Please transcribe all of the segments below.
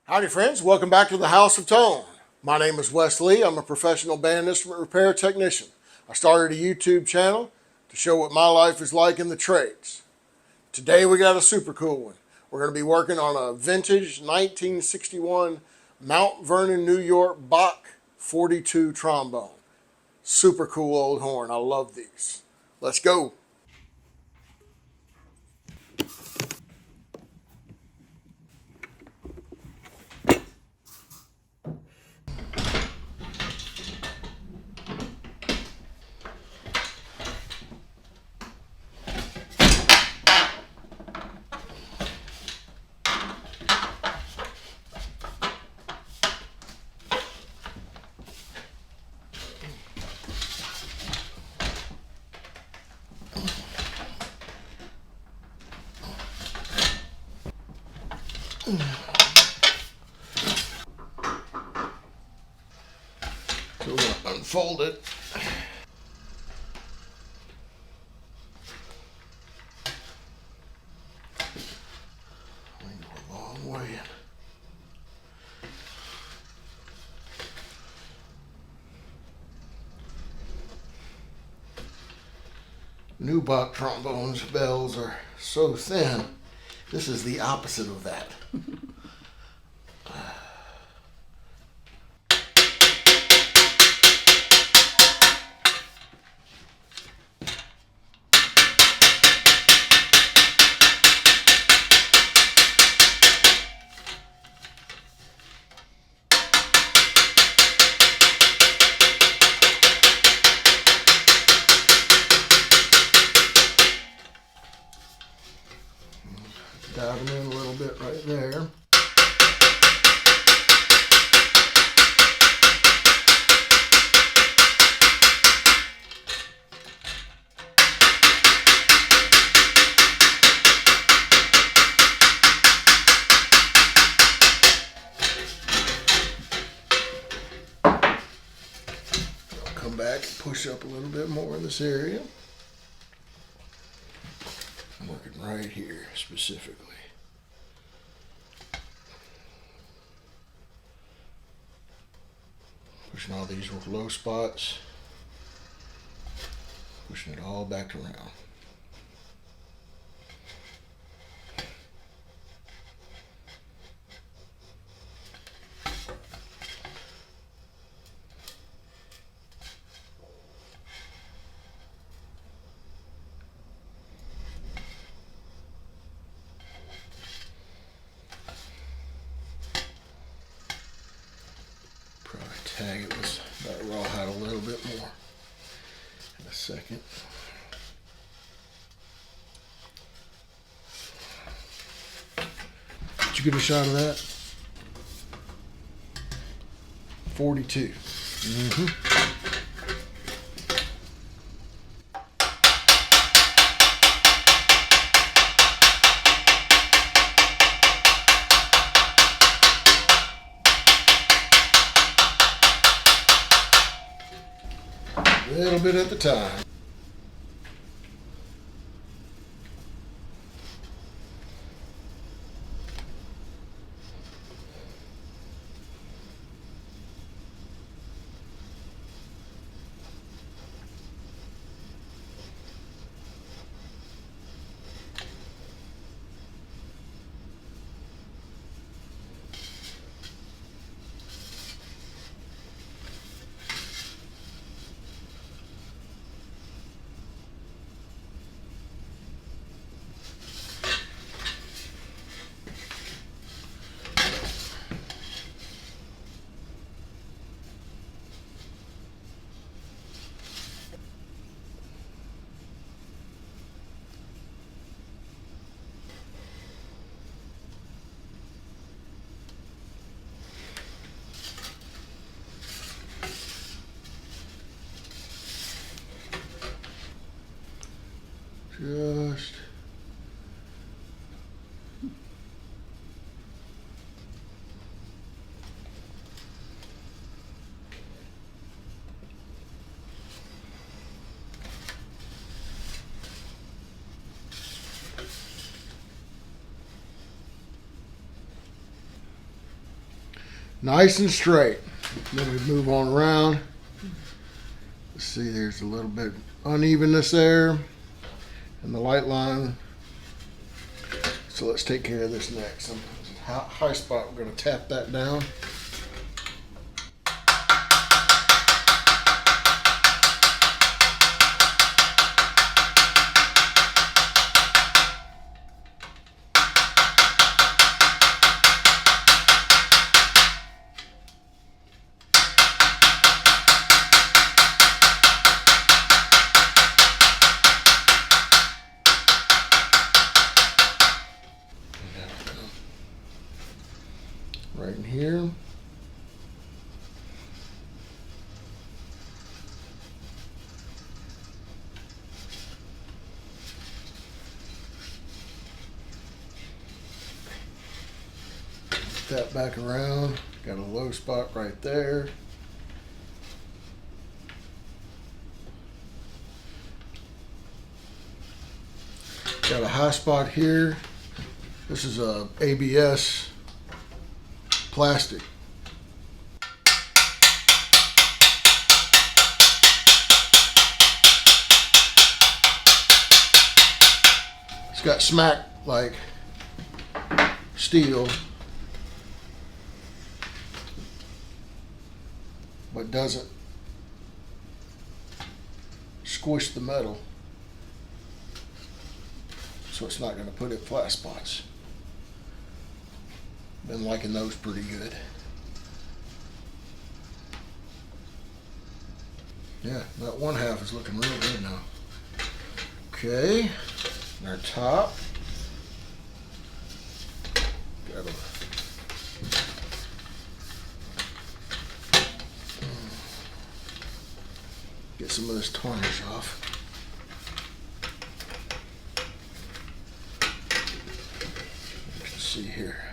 Howdy friends, welcome back to the House of Tone. My name is Wes Lee. I'm a professional band instrument repair technician. I started a YouTube channel to show what my life is like in the trades. Today we got a super cool one. We're going to be working on a vintage 1961 Mount Vernon, New York Bach 42 trombone. Super cool old horn. I love these. Let's go. So we're going to unfold it. We go a long way. New Bach trombones bells are so thin. This is the opposite of that. Diving in a little bit right there. I'll come back and push up a little bit more in this area. I'm working right here specifically. Pushing all these low spots, pushing it all back around. Tag it with that rawhide a little bit more in a second. Did you get a shot of that? 42. A little bit at the time. Just nice and straight. Then we move on around. Let's see, there's a little bit unevenness there in the light line. So let's take care of this next. High spot, we're going to tap that down. Right in here. That back around. Got a low spot right there. Got a high spot here. This is a ABS plastic. It's got smack like steel, but doesn't squish the metal, so it's not going to put it flat spots. Been liking those pretty good. Yeah, that one half is looking real good now. Okay, and our top. Got get some of this tarnish off. You can see here.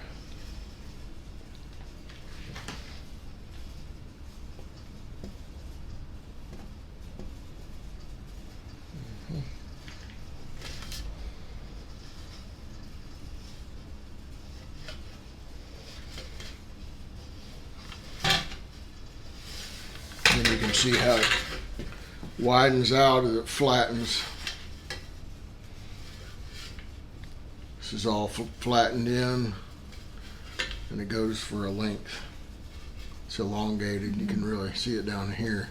And you can see how it widens out as it flattens. This is all flattened in, and it goes for a length. It's elongated. You can really see it down here.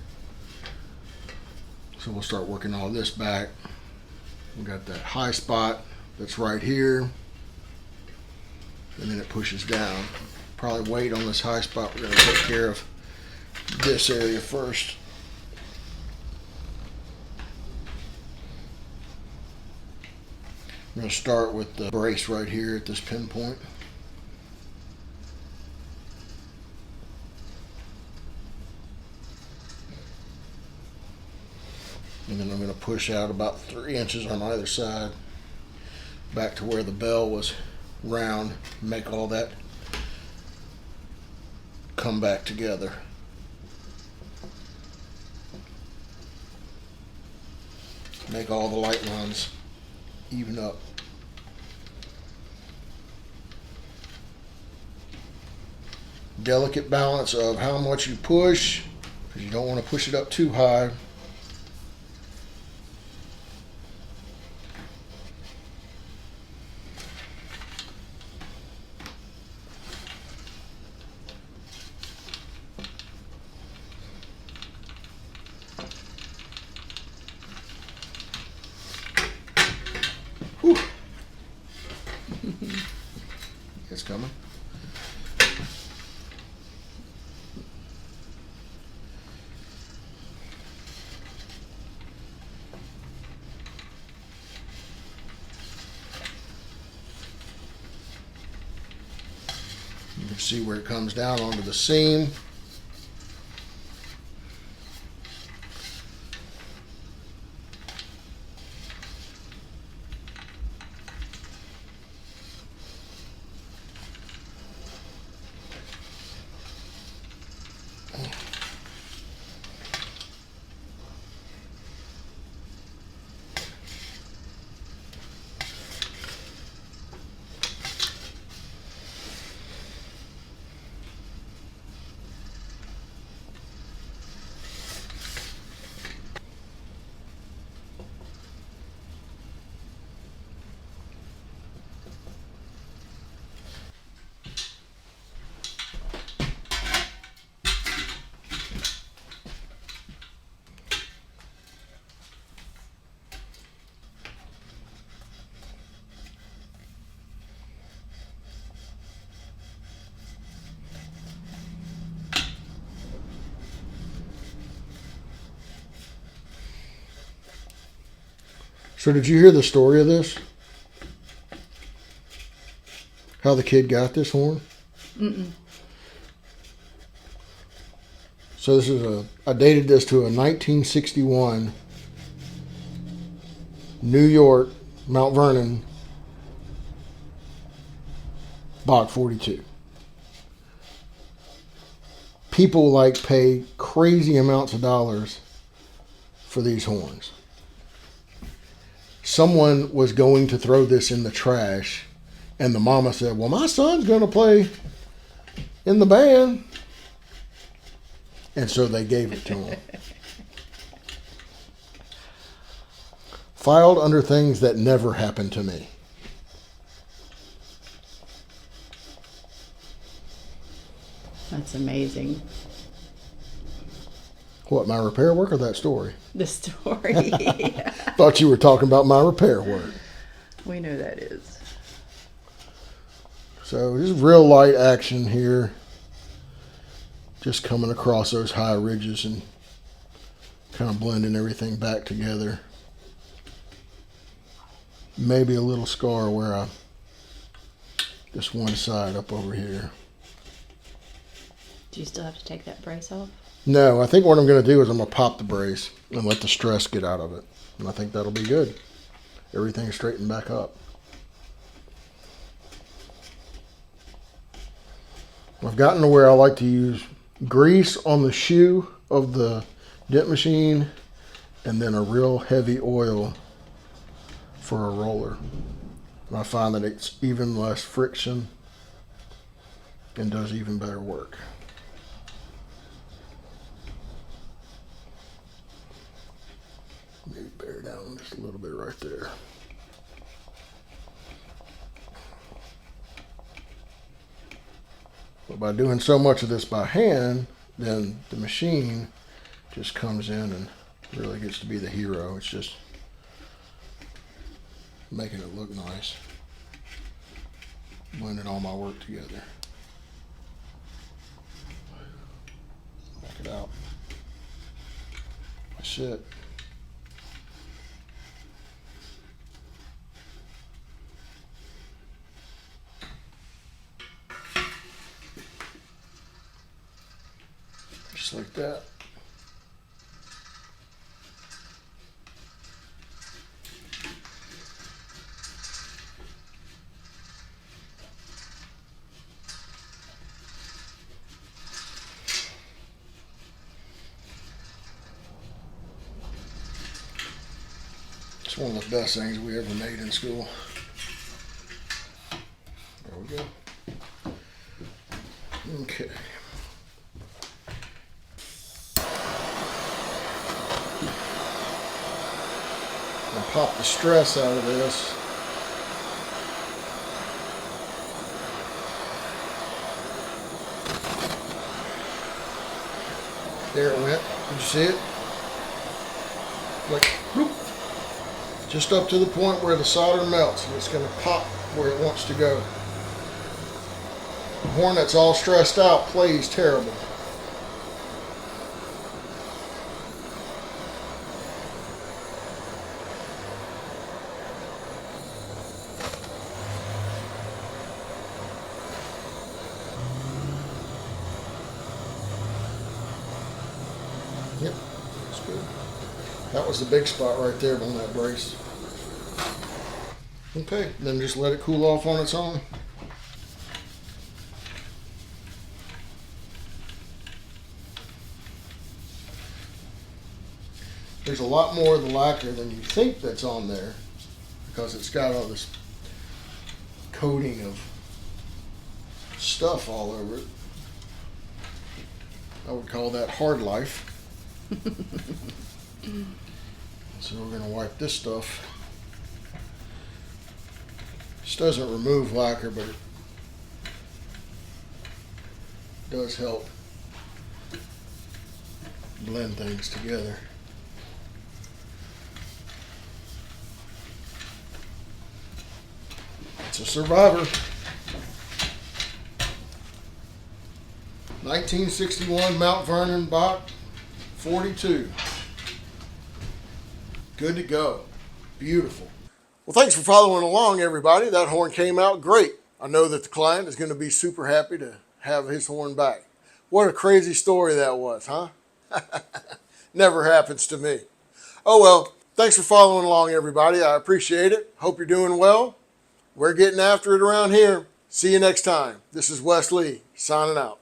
So we'll start working all this back. We got that high spot that's right here, and then it pushes down. Probably wait on this high spot. We're going to take care of this area first. I'm going to start with the brace right here at this pinpoint. And then I'm going to push out about 3 inches on either side back to where the bell was round, make all that come back together. Make all the light lines even up. Delicate balance of how much you push, because you don't want to push it up too high. Whew. It's coming. You can see where it comes down onto the seam. So did you hear the story of this? How the kid got this horn? Mm-mm. So this is I dated this to a 1961 New York, Mount Vernon, Bach 42. People like pay crazy amounts of dollars for these horns. Someone was going to throw this in the trash, and the mama said, well, my son's going to play in the band. And so they gave it to him. Filed under things that never happened to me. That's amazing. What, my repair work or that story? The story. Thought you were talking about my repair work. We know that is. So this is real light action here. Just coming across those high ridges and kind of blending everything back together. Maybe a little scar where this one side up over here. Do you still have to take that brace off? No, I think what I'm going to do is I'm going to pop the brace and let the stress get out of it. And I think that'll be good. Everything straightened back up. I've gotten to where I like to use grease on the shoe of the dent machine and then a real heavy oil for a roller. And I find that it's even less friction and does even better work. Maybe bear down just a little bit right there. But by doing so much of this by hand, then the machine just comes in and really gets to be the hero. It's just making it look nice. Blending all my work together. Back it out. That's it. Just like that. It's one of the best things we ever made in school. There we go. Okay. I'll pop the stress out of this. There it went. Did you see it? Like, whoop. Just up to the point where the solder melts and it's going to pop where it wants to go. The horn that's all stressed out plays terrible. Yep, that's good. That was the big spot right there on that brace. Okay, then just let it cool off on its own. There's a lot more of the lacquer than you think that's on there because it's got all this coating of stuff all over it. I would call that hard life. So we're going to wipe this stuff. This doesn't remove lacquer, but it does help blend things together. It's a survivor. 1961 Mount Vernon Bach 42. Good to go. Beautiful. Well, thanks for following along, everybody. That horn came out great. I know that the client is going to be super happy to have his horn back. What a crazy story that was, huh? Never happens to me. Oh well, thanks for following along, everybody. I appreciate it. Hope you're doing well. We're getting after it around here. See you next time. This is Wes Lee, signing out.